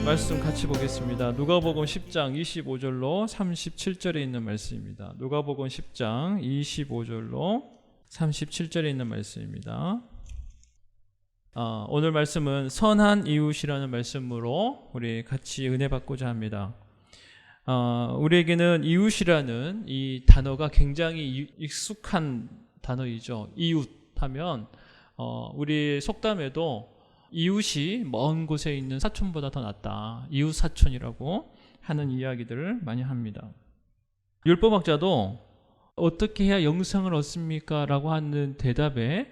말씀 같이 보겠습니다. 누가복음 10장 25절로 37절에 있는 말씀입니다. 누가복음 10장 25절로 37절에 있는 말씀입니다. 오늘 말씀은 선한 이웃이라는 말씀으로 우리 같이 은혜 받고자 합니다. 우리에게는 이웃이라는 이 단어가 굉장히 익숙한 단어이죠. 이웃 하면 우리 속담에도 이웃이 먼 곳에 있는 사촌보다 더 낫다, 이웃 사촌이라고 하는 이야기들을 많이 합니다. 율법학자도 어떻게 해야 영생을 얻습니까? 라고 하는 대답에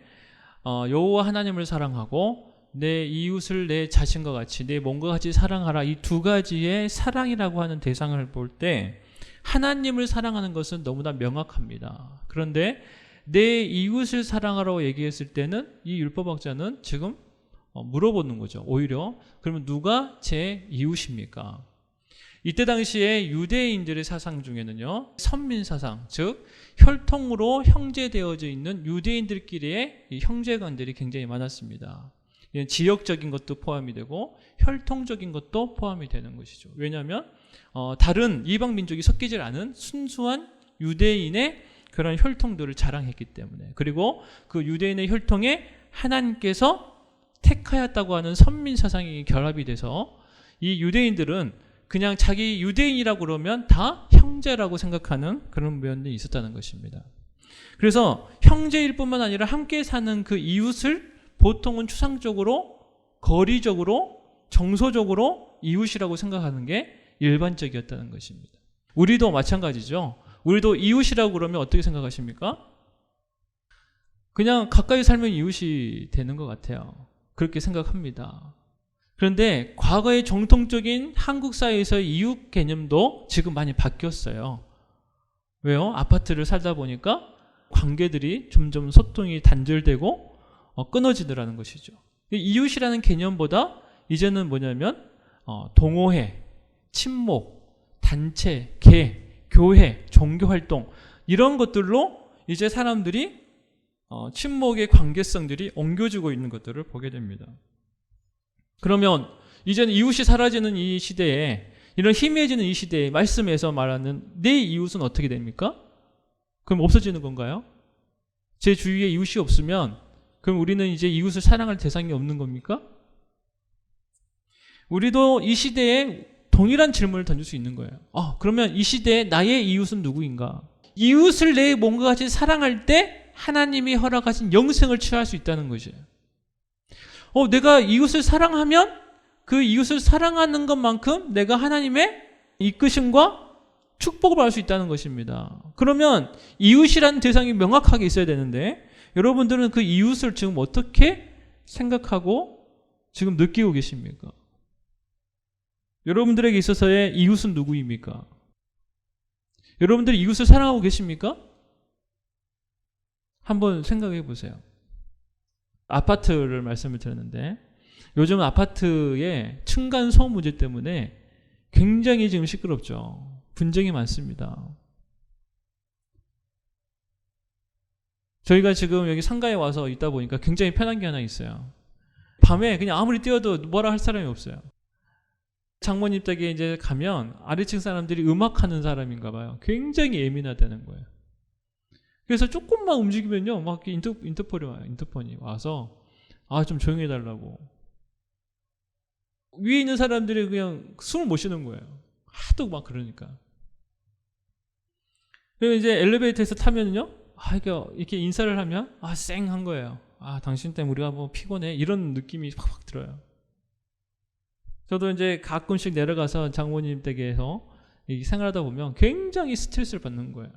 여호와 하나님을 사랑하고 내 이웃을 내 자신과 같이, 내 몸과 같이 사랑하라, 이 두 가지의 사랑이라고 하는 대상을 볼 때 하나님을 사랑하는 것은 너무나 명확합니다. 그런데 내 이웃을 사랑하라고 얘기했을 때는 이 율법학자는 지금 물어보는 거죠. 오히려 그러면 누가 제 이웃입니까? 이때 당시에 유대인들의 사상 중에는요, 선민사상, 즉 혈통으로 형제되어져 있는 유대인들끼리의 이 형제관들이 굉장히 많았습니다. 이건 지역적인 것도 포함이 되고 혈통적인 것도 포함이 되는 것이죠. 왜냐하면 다른 이방 민족이 섞이질 않은 순수한 유대인의 그런 혈통들을 자랑했기 때문에, 그리고 그 유대인의 혈통에 하나님께서 택하였다고 하는 선민 사상이 결합이 돼서 이 유대인들은 그냥 자기 유대인이라고 그러면 다 형제라고 생각하는 그런 면이 있었다는 것입니다. 그래서 형제일 뿐만 아니라 함께 사는 그 이웃을 보통은 추상적으로, 거리적으로, 정서적으로 이웃이라고 생각하는 게 일반적이었다는 것입니다. 우리도 마찬가지죠. 우리도 이웃이라고 그러면 어떻게 생각하십니까? 그냥 가까이 살면 이웃이 되는 것 같아요. 그렇게 생각합니다. 그런데 과거의 정통적인 한국 사회에서의 이웃 개념도 지금 많이 바뀌었어요. 왜요? 아파트를 살다 보니까 관계들이 점점 소통이 단절되고 끊어지더라는 것이죠. 이웃이라는 개념보다 이제는 뭐냐면 동호회, 친목, 단체, 개, 교회, 종교활동, 이런 것들로 이제 사람들이 친목의 관계성들이 옮겨지고 있는 것들을 보게 됩니다. 그러면 이제는 이웃이 사라지는 이 시대에, 이런 희미해지는 이 시대에 말씀에서 말하는 내 이웃은 어떻게 됩니까? 그럼 없어지는 건가요? 제 주위에 이웃이 없으면 그럼 우리는 이제 이웃을 사랑할 대상이 없는 겁니까? 우리도 이 시대에 동일한 질문을 던질 수 있는 거예요. 그러면 이 시대에 나의 이웃은 누구인가? 이웃을 내 몸과 같이 사랑할 때 하나님이 허락하신 영생을 취할 수 있다는 것이에요. 내가 이웃을 사랑하면 그 이웃을 사랑하는 것만큼 내가 하나님의 이끄심과 축복을 받을 수 있다는 것입니다. 그러면 이웃이라는 대상이 명확하게 있어야 되는데 여러분들은 그 이웃을 지금 어떻게 생각하고 지금 느끼고 계십니까? 여러분들에게 있어서의 이웃은 누구입니까? 여러분들이 이웃을 사랑하고 계십니까? 한번 생각해 보세요. 아파트를 말씀을 드렸는데 요즘 아파트의 층간소음 문제 때문에 굉장히 지금 시끄럽죠. 분쟁이 많습니다. 저희가 지금 여기 상가에 와서 있다 보니까 굉장히 편한 게 하나 있어요. 밤에 그냥 아무리 뛰어도 뭐라 할 사람이 없어요. 장모님 댁에 이제 가면 아래층 사람들이 음악하는 사람인가 봐요. 굉장히 예민하다는 거예요. 그래서 조금만 움직이면요, 막 인터폰이 와서 좀 조용히 해달라고. 위에 있는 사람들이 그냥 숨을 못 쉬는 거예요. 하도 막 그러니까. 그리고 이제 엘리베이터에서 타면요, 이렇게 인사를 하면 쌩한 거예요. 당신 때문에 우리가 뭐 피곤해, 이런 느낌이 확 들어요. 저도 이제 가끔씩 내려가서 장모님 댁에서 생활하다 보면 굉장히 스트레스를 받는 거예요.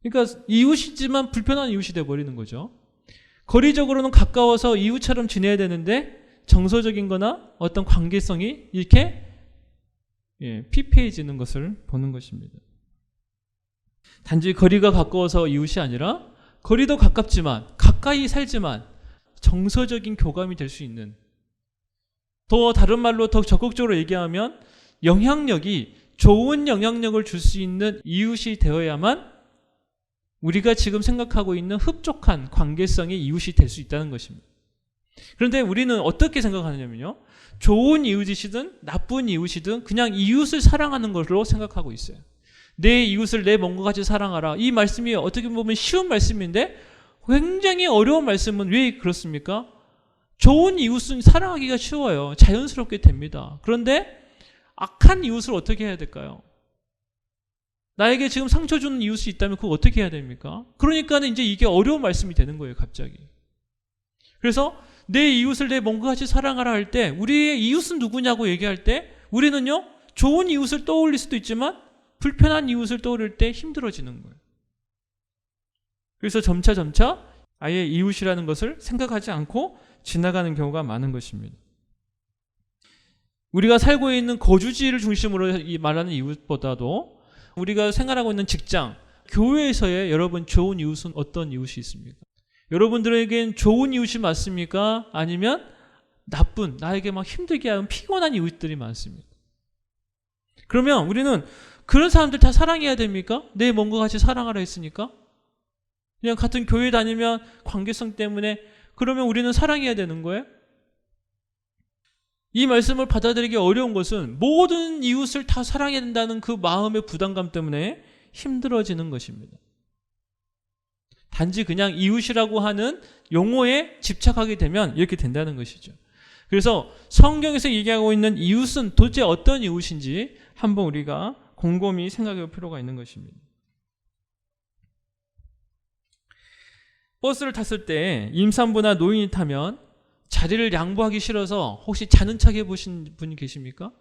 그러니까 이웃이지만 불편한 이웃이 되어버리는 거죠. 거리적으로는 가까워서 이웃처럼 지내야 되는데 정서적인 거나 어떤 관계성이 이렇게 피폐해지는 것을 보는 것입니다. 단지 거리가 가까워서 이웃이 아니라 거리도 가깝지만, 가까이 살지만 정서적인 교감이 될 수 있는, 더 다른 말로 더 적극적으로 얘기하면 영향력이, 좋은 영향력을 줄 수 있는 이웃이 되어야만 우리가 지금 생각하고 있는 흡족한 관계성의 이웃이 될 수 있다는 것입니다. 그런데 우리는 어떻게 생각하느냐면요, 좋은 이웃이시든 나쁜 이웃이든 그냥 이웃을 사랑하는 걸로 생각하고 있어요. 내 이웃을 내 몸과 같이 사랑하라. 이 말씀이 어떻게 보면 쉬운 말씀인데 굉장히 어려운 말씀은 왜 그렇습니까? 좋은 이웃은 사랑하기가 쉬워요. 자연스럽게 됩니다. 그런데 악한 이웃을 어떻게 해야 될까요? 나에게 지금 상처 주는 이웃이 있다면 그거 어떻게 해야 됩니까? 그러니까는 이제 이게 어려운 말씀이 되는 거예요, 갑자기. 그래서 내 이웃을 내 몸과 같이 사랑하라 할 때, 우리의 이웃은 누구냐고 얘기할 때 우리는요, 좋은 이웃을 떠올릴 수도 있지만 불편한 이웃을 떠올릴 때 힘들어지는 거예요. 그래서 점차 아예 이웃이라는 것을 생각하지 않고 지나가는 경우가 많은 것입니다. 우리가 살고 있는 거주지를 중심으로 말하는 이웃보다도 우리가 생활하고 있는 직장, 교회에서의 여러분 좋은 이웃은 어떤 이웃이 있습니까? 여러분들에겐 좋은 이웃이 맞습니까? 아니면 나쁜, 나에게 막 힘들게 하는 피곤한 이웃들이 많습니다. 그러면 우리는 그런 사람들 다 사랑해야 됩니까? 내 몸과 같이 사랑하라 했으니까? 그냥 같은 교회 다니면 관계성 때문에 그러면 우리는 사랑해야 되는 거예요? 이 말씀을 받아들이기 어려운 것은 모든 이웃을 다 사랑해야 된다는 그 마음의 부담감 때문에 힘들어지는 것입니다. 단지 그냥 이웃이라고 하는 용어에 집착하게 되면 이렇게 된다는 것이죠. 그래서 성경에서 얘기하고 있는 이웃은 도대체 어떤 이웃인지 한번 우리가 곰곰이 생각해 볼 필요가 있는 것입니다. 버스를 탔을 때 임산부나 노인이 타면 자리를 양보하기 싫어서 혹시 자는 척 해보신 분이 계십니까?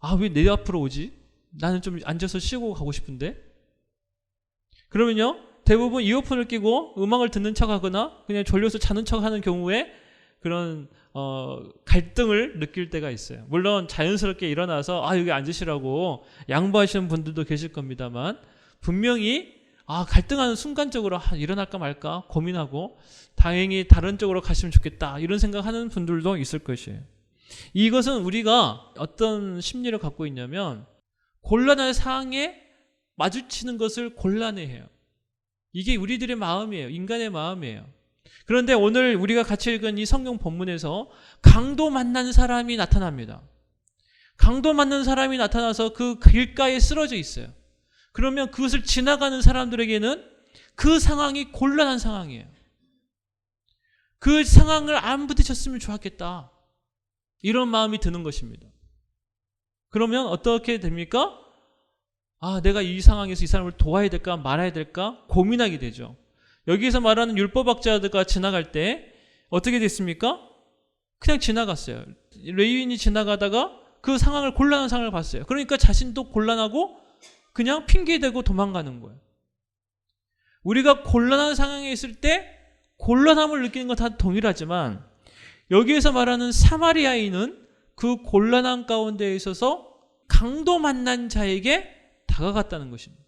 아, 왜 내 앞으로 오지? 나는 좀 앉아서 쉬고 가고 싶은데? 그러면요, 대부분 이어폰을 끼고 음악을 듣는 척 하거나 그냥 졸려서 자는 척 하는 경우에 그런 갈등을 느낄 때가 있어요. 물론 자연스럽게 일어나서 여기 앉으시라고 양보하시는 분들도 계실 겁니다만 분명히 갈등하는 순간적으로 일어날까 말까 고민하고 다행히 다른 쪽으로 갔으면 좋겠다 이런 생각하는 분들도 있을 것이에요. 이것은 우리가 어떤 심리를 갖고 있냐면 곤란한 상황에 마주치는 것을 곤란해해요. 이게 우리들의 마음이에요. 인간의 마음이에요. 그런데 오늘 우리가 같이 읽은 이 성경 본문에서 강도 만난 사람이 나타납니다. 강도 만난 사람이 나타나서 그 길가에 쓰러져 있어요. 그러면 그것을 지나가는 사람들에게는 그 상황이 곤란한 상황이에요. 그 상황을 안 부딪혔으면 좋았겠다. 이런 마음이 드는 것입니다. 그러면 어떻게 됩니까? 내가 이 상황에서 이 사람을 도와야 될까 말아야 될까 고민하게 되죠. 여기에서 말하는 율법학자들과 지나갈 때 어떻게 됐습니까? 그냥 지나갔어요. 레위인이 지나가다가 그 상황을 곤란한 상황을 봤어요. 그러니까 자신도 곤란하고 그냥 핑계대고 도망가는 거예요. 우리가 곤란한 상황에 있을 때 곤란함을 느끼는 건 다 동일하지만 여기에서 말하는 사마리아인은 그 곤란한 가운데 있어서 강도 만난 자에게 다가갔다는 것입니다.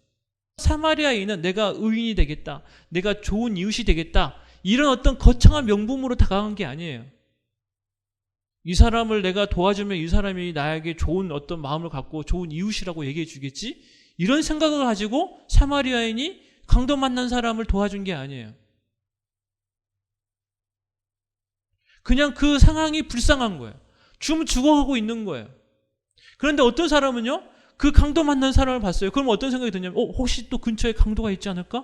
사마리아인은 내가 의인이 되겠다, 내가 좋은 이웃이 되겠다 이런 어떤 거창한 명분으로 다가간 게 아니에요. 이 사람을 내가 도와주면 이 사람이 나에게 좋은 어떤 마음을 갖고 좋은 이웃이라고 얘기해 주겠지? 이런 생각을 가지고 사마리아인이 강도 만난 사람을 도와준 게 아니에요. 그냥 그 상황이 불쌍한 거예요. 지금 죽어가고 있는 거예요. 그런데 어떤 사람은요, 그 강도 만난 사람을 봤어요. 그럼 어떤 생각이 드냐면 혹시 또 근처에 강도가 있지 않을까?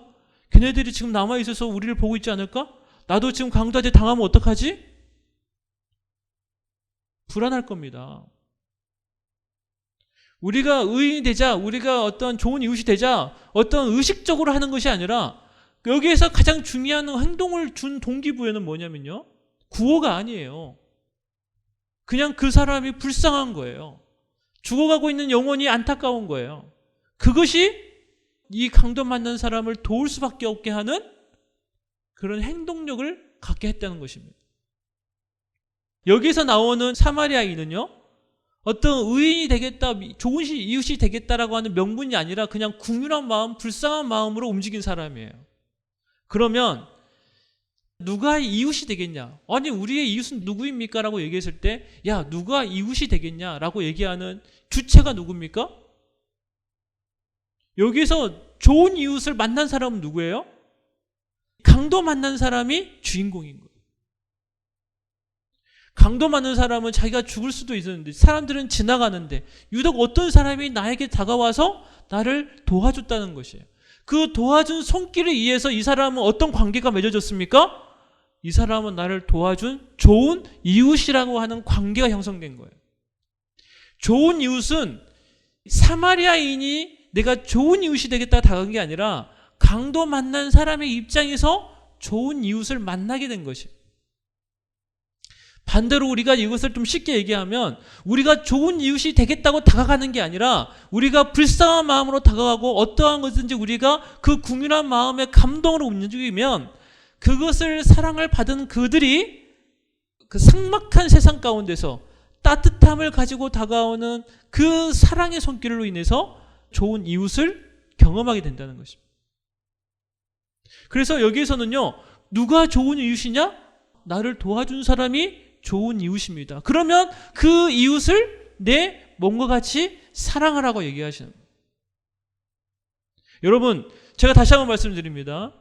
걔네들이 지금 남아있어서 우리를 보고 있지 않을까? 나도 지금 강도한테 당하면 어떡하지? 불안할 겁니다. 우리가 의인이 되자, 우리가 어떤 좋은 이웃이 되자 어떤 의식적으로 하는 것이 아니라 여기에서 가장 중요한 행동을 준 동기부여는 뭐냐면요, 구호가 아니에요. 그냥 그 사람이 불쌍한 거예요. 죽어가고 있는 영혼이 안타까운 거예요. 그것이 이 강도 만난 사람을 도울 수밖에 없게 하는 그런 행동력을 갖게 했다는 것입니다. 여기서 나오는 사마리아인은요, 어떤 의인이 되겠다, 좋은 이웃이 되겠다라고 하는 명분이 아니라 그냥 국률한 마음, 불쌍한 마음으로 움직인 사람이에요. 그러면 누가 이웃이 되겠냐? 아니 우리의 이웃은 누구입니까? 라고 얘기했을 때 누가 이웃이 되겠냐? 라고 얘기하는 주체가 누굽니까? 여기서 좋은 이웃을 만난 사람은 누구예요? 강도 만난 사람이 주인공인 거예요. 강도 맞는 사람은 자기가 죽을 수도 있었는데 사람들은 지나가는데 유독 어떤 사람이 나에게 다가와서 나를 도와줬다는 것이에요. 그 도와준 손길에 의해서 이 사람은 어떤 관계가 맺어졌습니까? 이 사람은 나를 도와준 좋은 이웃이라고 하는 관계가 형성된 거예요. 좋은 이웃은 사마리아인이 내가 좋은 이웃이 되겠다 다가간 게 아니라 강도 만난 사람의 입장에서 좋은 이웃을 만나게 된 것이에요. 반대로 우리가 이것을 좀 쉽게 얘기하면 우리가 좋은 이웃이 되겠다고 다가가는 게 아니라 우리가 불쌍한 마음으로 다가가고 어떠한 것든지 우리가 그 국민한 마음에 감동으로 움직이면 그것을 사랑을 받은 그들이 그 삭막한 세상 가운데서 따뜻함을 가지고 다가오는 그 사랑의 손길로 인해서 좋은 이웃을 경험하게 된다는 것입니다. 그래서 여기에서는요, 누가 좋은 이웃이냐? 나를 도와준 사람이 좋은 이웃입니다. 그러면 그 이웃을 내 몸과 같이 사랑하라고 얘기하시는 거예요. 여러분, 제가 다시 한번 말씀드립니다.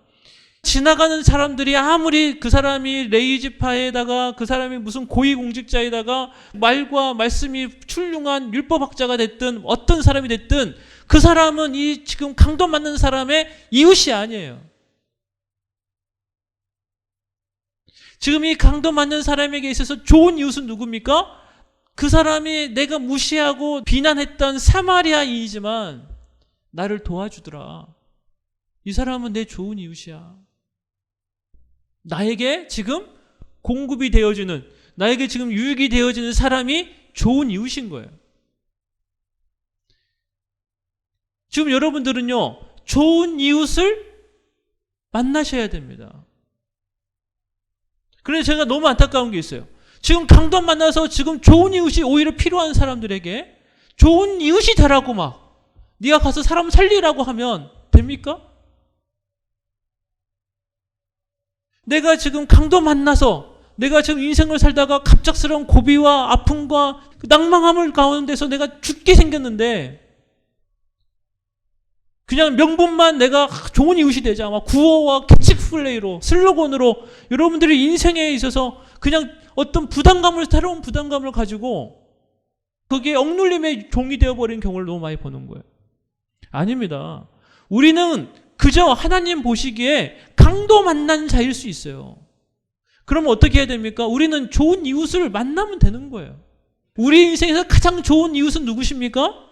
지나가는 사람들이 아무리 그 사람이 레이지파에다가 그 사람이 무슨 고위공직자에다가 말과 말씀이 훌륭한 율법학자가 됐든 어떤 사람이 됐든 그 사람은 이 지금 강도 맞는 사람의 이웃이 아니에요. 지금 이 강도 맞는 사람에게 있어서 좋은 이웃은 누굽니까? 그 사람이 내가 무시하고 비난했던 사마리아인이지만 나를 도와주더라. 이 사람은 내 좋은 이웃이야. 나에게 지금 공급이 되어주는, 나에게 지금 유익이 되어지는 사람이 좋은 이웃인 거예요. 지금 여러분들은요, 좋은 이웃을 만나셔야 됩니다. 그래서 제가 너무 안타까운 게 있어요. 지금 강도 만나서 지금 좋은 이웃이 오히려 필요한 사람들에게 좋은 이웃이 되라고 막 네가 가서 사람 살리라고 하면 됩니까? 내가 지금 강도 만나서 내가 지금 인생을 살다가 갑작스러운 고비와 아픔과 낭망함을 가운데서 내가 죽게 생겼는데 그냥 명분만 내가 좋은 이웃이 되자 막 구호와 캐치플레이로 슬로건으로 여러분들이 인생에 있어서 그냥 어떤 부담감을 새로운 부담감을 가지고 그게 억눌림의 종이 되어버린 경우를 너무 많이 보는 거예요. 아닙니다. 우리는 그저 하나님 보시기에 강도 만난 자일 수 있어요. 그러면 어떻게 해야 됩니까? 우리는 좋은 이웃을 만나면 되는 거예요. 우리 인생에서 가장 좋은 이웃은 누구십니까?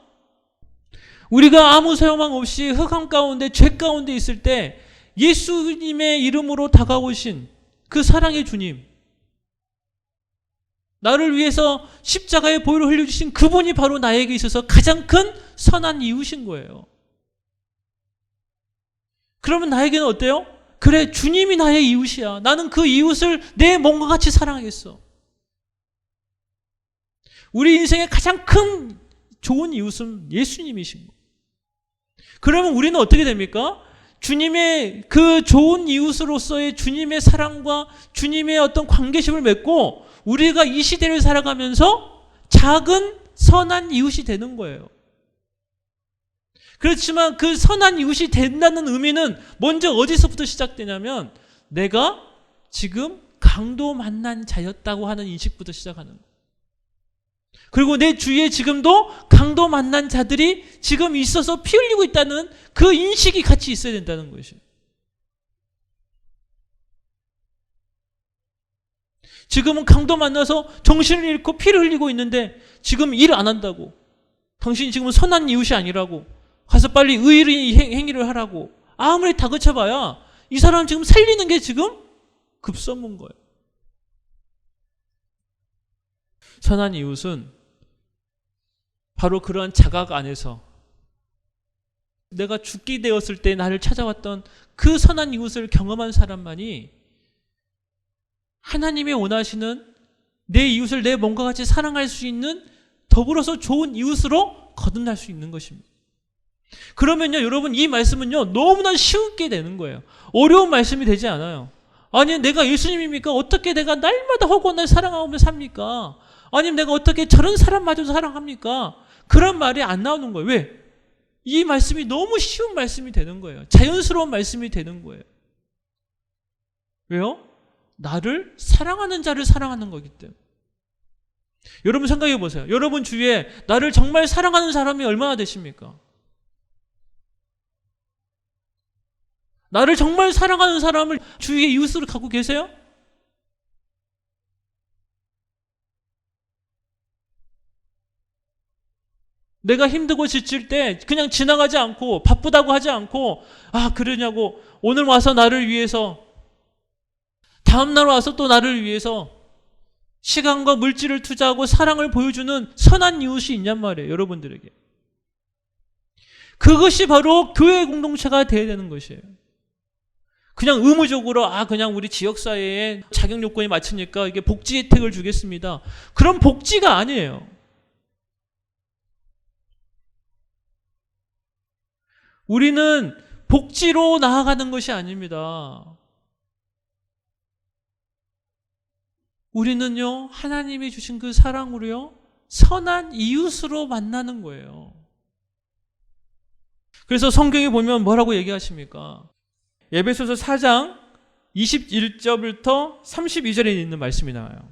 우리가 아무 소망 없이 흑암 가운데 죄 가운데 있을 때 예수님의 이름으로 다가오신 그 사랑의 주님, 나를 위해서 십자가의 보혈을 흘려주신 그분이 바로 나에게 있어서 가장 큰 선한 이웃인 거예요. 그러면 나에게는 어때요? 그래, 주님이 나의 이웃이야. 나는 그 이웃을 내 몸과 같이 사랑하겠어. 우리 인생의 가장 큰 좋은 이웃은 예수님이신 거예요. 그러면 우리는 어떻게 됩니까? 주님의 그 좋은 이웃으로서의 주님의 사랑과 주님의 어떤 관계심을 맺고 우리가 이 시대를 살아가면서 작은 선한 이웃이 되는 거예요. 그렇지만 그 선한 이웃이 된다는 의미는 먼저 어디서부터 시작되냐면 내가 지금 강도 만난 자였다고 하는 인식부터 시작하는 거예요. 그리고 내 주위에 지금도 강도 만난 자들이 지금 있어서 피 흘리고 있다는 그 인식이 같이 있어야 된다는 것이에요. 지금은 강도 만나서 정신을 잃고 피를 흘리고 있는데 지금 일 안 한다고. 당신이 지금은 선한 이웃이 아니라고. 가서 빨리 의리 행위를 하라고. 아무리 다그쳐봐야 이 사람 지금 살리는 게 지금 급선무인 거예요. 선한 이웃은 바로 그러한 자각 안에서 내가 죽게 되었을 때 나를 찾아왔던 그 선한 이웃을 경험한 사람만이 하나님이 원하시는 내 이웃을 내 몸과 같이 사랑할 수 있는 더불어서 좋은 이웃으로 거듭날 수 있는 것입니다. 그러면요, 여러분, 이 말씀은요, 너무나 쉽게 되는 거예요. 어려운 말씀이 되지 않아요. 아니, 내가 예수님입니까? 어떻게 내가 날마다 허구한 날 사랑하며 삽니까? 아니면 내가 어떻게 저런 사람마저도 사랑합니까? 그런 말이 안 나오는 거예요. 왜? 이 말씀이 너무 쉬운 말씀이 되는 거예요. 자연스러운 말씀이 되는 거예요. 왜요? 나를 사랑하는 자를 사랑하는 거기 때문에. 여러분 생각해 보세요. 여러분 주위에 나를 정말 사랑하는 사람이 얼마나 되십니까? 나를 정말 사랑하는 사람을 주위에 이웃으로 갖고 계세요? 내가 힘들고 지칠 때 그냥 지나가지 않고 바쁘다고 하지 않고 그러냐고 오늘 와서 나를 위해서 다음날 와서 또 나를 위해서 시간과 물질을 투자하고 사랑을 보여주는 선한 이웃이 있냔 말이에요. 여러분들에게. 그것이 바로 교회 공동체가 되어야 되는 것이에요. 그냥 의무적으로 그냥 우리 지역사회에 자격 요건이 맞추니까 이게 복지 혜택을 주겠습니다. 그런 복지가 아니에요. 우리는 복지로 나아가는 것이 아닙니다. 우리는요, 하나님이 주신 그 사랑으로요, 선한 이웃으로 만나는 거예요. 그래서 성경에 보면 뭐라고 얘기하십니까? 에베소서 4장 21절부터 32절에 있는 말씀이 나와요.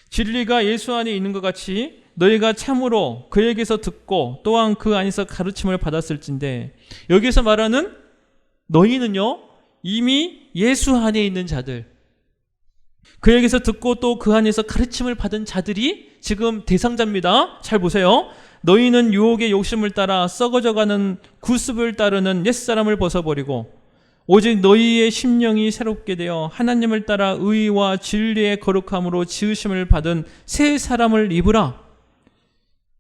진리가 예수 안에 있는 것 같이 너희가 참으로 그에게서 듣고 또한 그 안에서 가르침을 받았을진데, 여기서 말하는 너희는요, 이미 예수 안에 있는 자들, 그에게서 듣고 또 그 안에서 가르침을 받은 자들이 지금 대상자입니다. 잘 보세요. 너희는 유혹의 욕심을 따라 썩어져가는 구습을 따르는 옛사람을 벗어버리고 오직 너희의 심령이 새롭게 되어 하나님을 따라 의와 진리의 거룩함으로 지으심을 받은 새 사람을 입으라.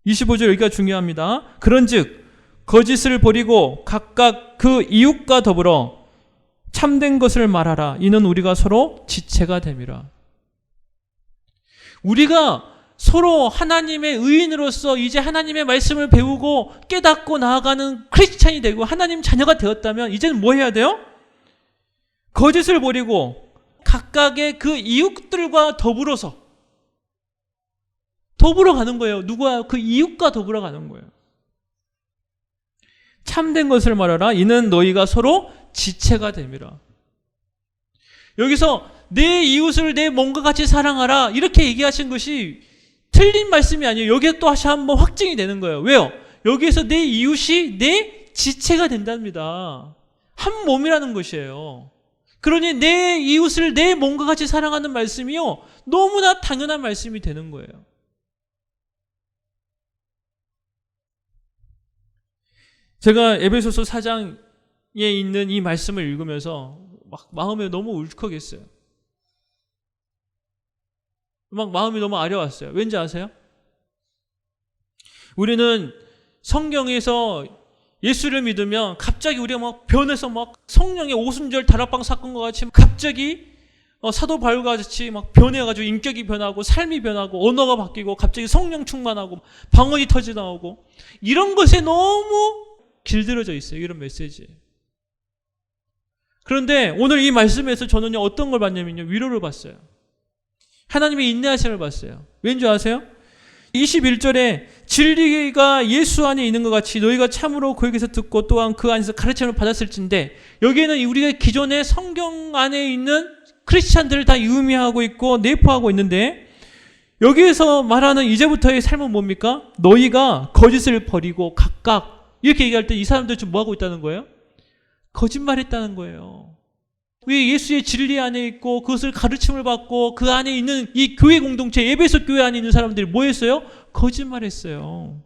25절 여기가 중요합니다. 그런즉 거짓을 버리고 각각 그 이웃과 더불어 참된 것을 말하라. 이는 우리가 서로 지체가 됨이라. 우리가 서로 하나님의 의인으로서 이제 하나님의 말씀을 배우고 깨닫고 나아가는 크리스찬이 되고 하나님 자녀가 되었다면 이제는 뭐 해야 돼요? 거짓을 버리고 각각의 그 이웃들과 더불어서 더불어 가는 거예요. 누구와? 그 이웃과 더불어 가는 거예요. 참된 것을 말하라. 이는 너희가 서로 지체가 됨이라. 여기서 내 이웃을 내 몸과 같이 사랑하라 이렇게 얘기하신 것이 틀린 말씀이 아니에요. 여기에 또 다시 한번 확증이 되는 거예요. 왜요? 여기에서 내 이웃이 내 지체가 된답니다. 한 몸이라는 것이에요. 그러니 내 이웃을 내 몸과 같이 사랑하는 말씀이요, 너무나 당연한 말씀이 되는 거예요. 제가 에베소서 4장에 있는 이 말씀을 읽으면서 막 마음에 너무 울컥했어요. 막 마음이 너무 아려왔어요. 왠지 아세요? 우리는 성경에서 예수를 믿으면 갑자기 우리가 막 변해서 막 성령의 오순절 다락방 사건과 같이 갑자기 사도 바울과 같이 막 변해가지고 인격이 변하고 삶이 변하고 언어가 바뀌고 갑자기 성령 충만하고 방언이 터져 나오고 이런 것에 너무 길들여져 있어요. 이런 메시지. 그런데 오늘 이 말씀에서 저는 어떤 걸 봤냐면요, 위로를 봤어요. 하나님의 인내하심을 봤어요. 왠지 아세요? 21절에 진리가 예수 안에 있는 것 같이 너희가 참으로 그에게서 듣고 또한 그 안에서 가르침을 받았을진데, 여기에는 우리가 기존의 성경 안에 있는 크리스찬들을 다 의미하고 있고 내포하고 있는데, 여기에서 말하는 이제부터의 삶은 뭡니까? 너희가 거짓을 버리고 각각 이렇게 얘기할 때 이 사람들 지금 뭐 하고 있다는 거예요? 거짓말했다는 거예요. 왜 예수의 진리 안에 있고 그것을 가르침을 받고 그 안에 있는 이 교회 공동체, 에베소 교회 안에 있는 사람들이 뭐 했어요? 거짓말했어요.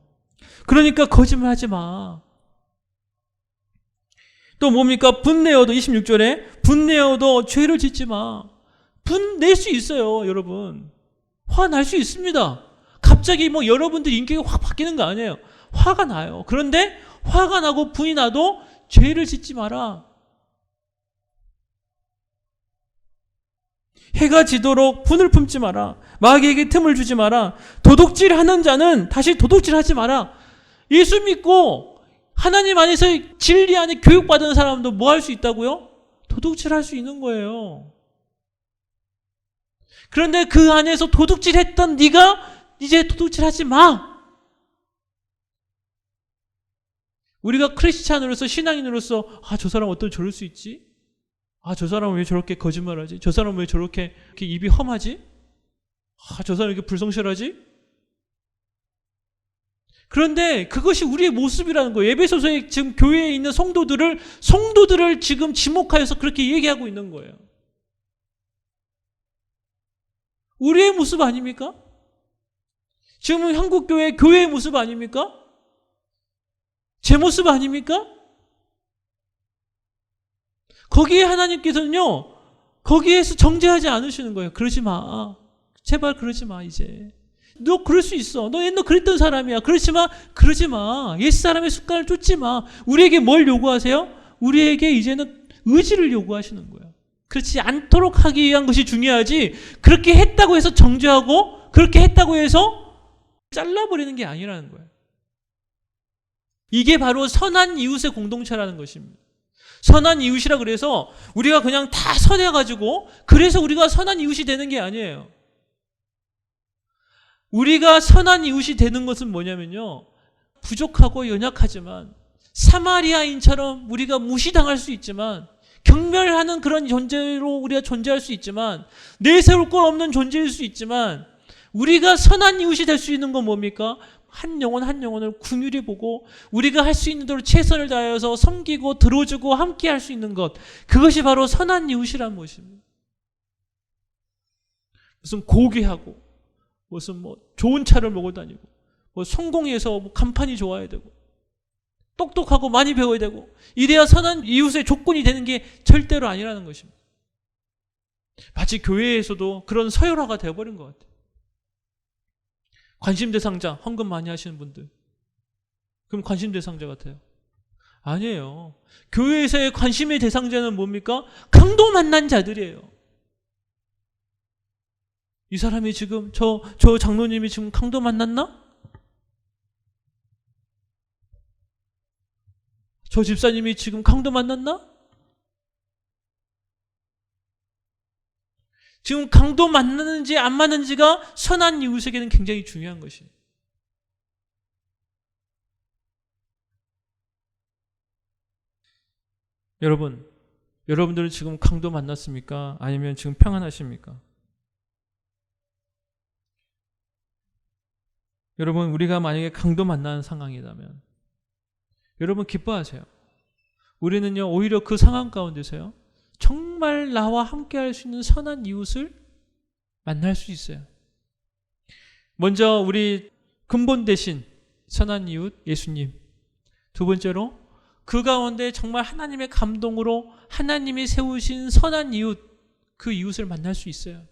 그러니까 거짓말하지 마. 또 뭡니까? 분내어도 26절에 분내어도 죄를 짓지 마. 분낼 수 있어요, 여러분. 화날 수 있습니다. 갑자기 뭐 여러분들 인격이 확 바뀌는 거 아니에요. 화가 나요. 그런데 화가 나고 분이 나도 죄를 짓지 마라. 해가 지도록 분을 품지 마라. 마귀에게 틈을 주지 마라. 도둑질하는 자는 다시 도둑질하지 마라. 예수 믿고 하나님 안에서 진리 안에 교육받은 사람도 뭐 할 수 있다고요? 도둑질할 수 있는 거예요. 그런데 그 안에서 도둑질했던 네가 이제 도둑질하지 마. 우리가 크리스찬으로서, 신앙인으로서 저 사람 어떻게 저럴 수 있지? 저 사람은 왜 저렇게 거짓말하지? 저 사람은 왜 저렇게 입이 험하지? 저 사람 왜 이렇게 불성실하지? 그런데 그것이 우리의 모습이라는 거예요. 에베소서에 지금 교회에 있는 성도들을 지금 지목하여서 그렇게 얘기하고 있는 거예요. 우리의 모습 아닙니까? 지금은 한국교회 교회의 모습 아닙니까? 제 모습 아닙니까? 거기에 하나님께서는요, 거기에서 정죄하지 않으시는 거예요. 그러지 마. 제발 그러지 마, 이제. 너 그럴 수 있어. 너 옛날 그랬던 사람이야. 그렇지만 그러지 마. 옛사람의 습관을 쫓지 마. 우리에게 뭘 요구하세요? 우리에게 이제는 의지를 요구하시는 거예요. 그렇지 않도록 하기 위한 것이 중요하지, 그렇게 했다고 해서 정죄하고 그렇게 했다고 해서 잘라버리는 게 아니라는 거예요. 이게 바로 선한 이웃의 공동체라는 것입니다. 선한 이웃이라 그래서 우리가 그냥 다 선해가지고 그래서 우리가 선한 이웃이 되는 게 아니에요. 우리가 선한 이웃이 되는 것은 뭐냐면요, 부족하고 연약하지만 사마리아인처럼 우리가 무시당할 수 있지만, 경멸하는 그런 존재로 우리가 존재할 수 있지만, 내세울 것 없는 존재일 수 있지만, 우리가 선한 이웃이 될 수 있는 건 뭡니까? 한 영혼 한 영혼을 긍휼히 보고 우리가 할 수 있는 대로 최선을 다해서 섬기고 들어주고 함께 할 수 있는 것, 그것이 바로 선한 이웃이라는 것입니다. 무슨 고귀하고 무슨 좋은 차를 몰고 다니고 성공해서 간판이 좋아야 되고 똑똑하고 많이 배워야 되고 이래야 선한 이웃의 조건이 되는 게 절대로 아니라는 것입니다. 마치 교회에서도 그런 서열화가 되어버린 것 같아요. 관심 대상자, 헌금 많이 하시는 분들, 그럼 관심 대상자 같아요? 아니에요. 교회에서의 관심의 대상자는 뭡니까? 강도 만난 자들이에요. 이 사람이 지금 저 장로님이 지금 강도 만났나? 저 집사님이 지금 강도 만났나? 지금 강도 만나는지 안 만나는지가 선한 이웃에게는 굉장히 중요한 것이에요. 여러분들은 지금 강도 만났습니까? 아니면 지금 평안하십니까? 여러분, 우리가 만약에 강도 만나는 상황이라면 여러분 기뻐하세요. 우리는요, 오히려 그 상황 가운데서요, 정말 나와 함께 할 수 있는 선한 이웃을 만날 수 있어요. 먼저 우리 근본 대신 선한 이웃 예수님, 두 번째로 그 가운데 정말 하나님의 감동으로 하나님이 세우신 선한 이웃, 그 이웃을 만날 수 있어요.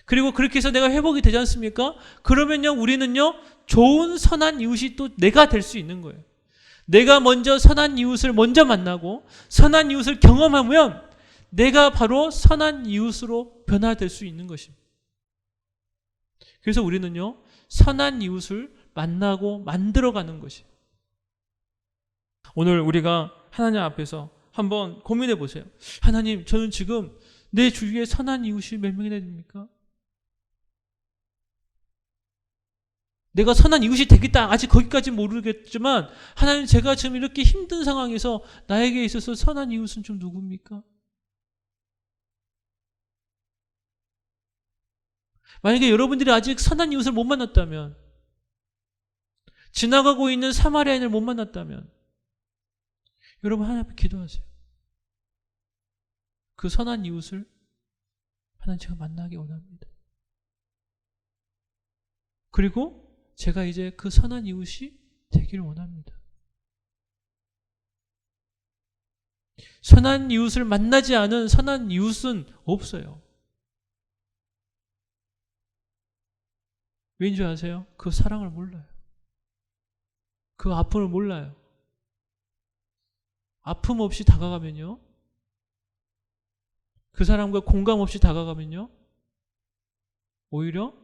그리고 그렇게 해서 내가 회복이 되지 않습니까? 그러면요, 우리는요, 좋은 선한 이웃이 또 내가 될 수 있는 거예요. 내가 먼저 선한 이웃을 먼저 만나고 선한 이웃을 경험하면 내가 바로 선한 이웃으로 변화될 수 있는 것입니다. 그래서 우리는요, 선한 이웃을 만나고 만들어가는 것이에요. 오늘 우리가 하나님 앞에서 한번 고민해 보세요. 하나님, 저는 지금 내 주위에 선한 이웃이 몇 명이나 됩니까? 내가 선한 이웃이 되겠다, 아직 거기까지 모르겠지만 하나님, 제가 지금 이렇게 힘든 상황에서 나에게 있어서 선한 이웃은 좀 누굽니까? 만약에 여러분들이 아직 선한 이웃을 못 만났다면, 지나가고 있는 사마리아인을 못 만났다면 여러분 하나님 앞에 기도하세요. 그 선한 이웃을 하나님, 제가 만나기 원합니다. 그리고 제가 이제 그 선한 이웃이 되기를 원합니다. 선한 이웃을 만나지 않은 선한 이웃은 없어요. 왠지 아세요? 그 사랑을 몰라요. 그 아픔을 몰라요. 아픔 없이 다가가면요, 그 사람과 공감 없이 다가가면요, 오히려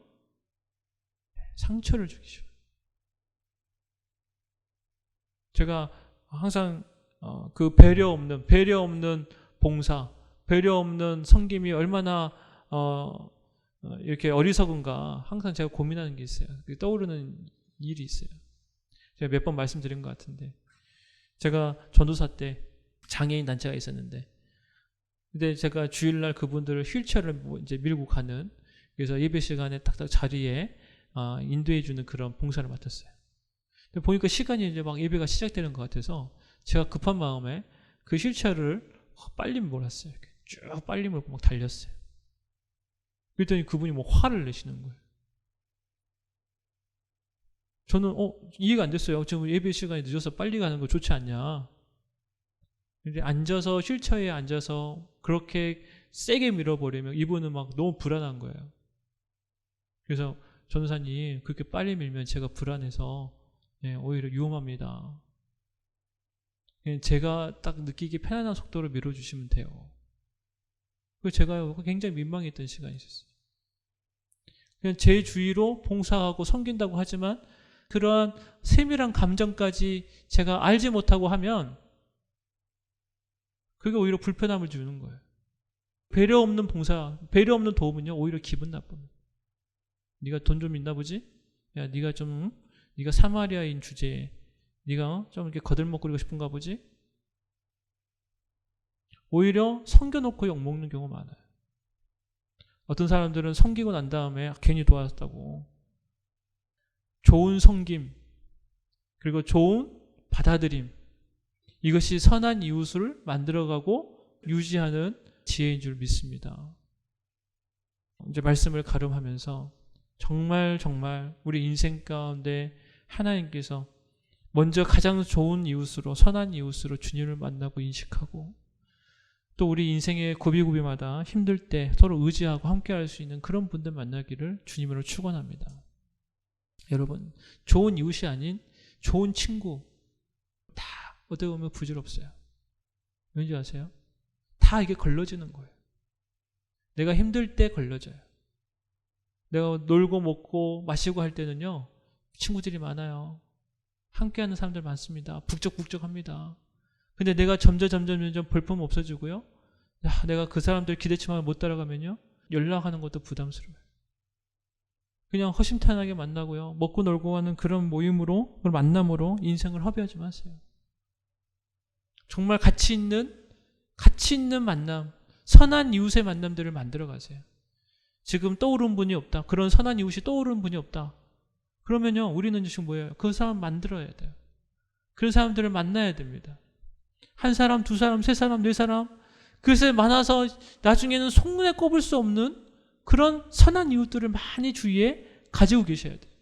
상처를 주기 싫어요. 제가 항상 그 배려 없는 봉사, 배려 없는 섬김이 얼마나 이렇게 어리석은가 항상 제가 고민하는 게 있어요. 떠오르는 일이 있어요. 제가 몇 번 말씀드린 것 같은데, 제가 전도사 때 장애인 단체가 있었는데, 근데 제가 주일날 그분들을 휠체어를 이제 밀고 가는, 그래서 예배 시간에 딱딱 자리에 인도해 주는 그런 봉사를 맡았어요. 보니까 시간이 이제 막 예배가 시작되는 것 같아서 제가 급한 마음에 그 휠체어를 빨리 몰았어요. 이렇게 쭉 빨리 몰고 막 달렸어요. 그랬더니 그분이 뭐 화를 내시는 거예요. 저는 이해가 안 됐어요. 지금 예배 시간이 늦어서 빨리 가는 거 좋지 않냐. 근데 앉아서 휠체어에 앉아서 그렇게 세게 밀어버리면 이분은 막 너무 불안한 거예요. 그래서 전도사님 그렇게 빨리 밀면 제가 불안해서 오히려 위험합니다. 제가 딱 느끼기 편안한 속도로 밀어주시면 돼요. 그래서 제가 굉장히 민망했던 시간이 있었어요. 그냥 제 주위로 봉사하고 섬긴다고 하지만 그러한 세밀한 감정까지 제가 알지 못하고 하면 그게 오히려 불편함을 주는 거예요. 배려 없는 봉사, 배려 없는 도움은요 오히려 기분 나쁩니다. 네가 돈 좀 있나 보지? 야, 네가 사마리아인 주제에 네가 좀 이렇게 거들먹거리고 싶은가 보지? 오히려 섬겨놓고 욕먹는 경우가 많아요. 어떤 사람들은 섬기고 난 다음에 괜히 도왔다고 좋은 섬김 그리고 좋은 받아들임 이것이 선한 이웃을 만들어가고 유지하는 지혜인 줄 믿습니다. 이제 말씀을 가름하면서 정말 우리 인생 가운데 하나님께서 먼저 가장 좋은 이웃으로 선한 이웃으로 주님을 만나고 인식하고 또 우리 인생의 고비고비마다 힘들 때 서로 의지하고 함께할 수 있는 그런 분들 만나기를 주님으로 축원합니다. 여러분 좋은 이웃이 아닌 좋은 친구 다 어떻게 보면 부질없어요. 왠지 아세요? 다 이게 걸러지는 거예요. 내가 힘들 때 걸러져요. 내가 놀고 먹고 마시고 할 때는요 친구들이 많아요. 함께하는 사람들 많습니다. 북적북적합니다. 근데 내가 점점 볼품 없어지고요. 내가 그 사람들 기대치만 못 따라가면요 연락하는 것도 부담스러워요. 그냥 허심탄회하게 만나고요. 먹고 놀고 하는 그런 모임으로, 그런 만남으로 인생을 허비하지 마세요. 정말 가치 있는 만남, 선한 이웃의 만남들을 만들어 가세요. 지금 떠오른 분이 없다. 그런 선한 이웃이 떠오르는 분이 없다. 그러면요, 우리는 지금 뭐예요? 그 사람 만들어야 돼요. 그런 사람들을 만나야 됩니다. 한 사람, 두 사람, 세 사람, 네 사람. 그것에 많아서 나중에는 속눈에 꼽을 수 없는 그런 선한 이웃들을 많이 주위에 가지고 계셔야 돼요.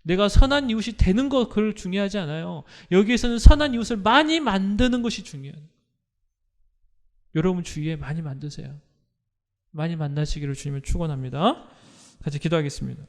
내가 선한 이웃이 되는 것, 그걸 중요하지 않아요. 여기에서는 선한 이웃을 많이 만드는 것이 중요해요. 여러분 주위에 많이 만드세요. 많이 만나시기를 주님을 축원합니다. 같이 기도하겠습니다.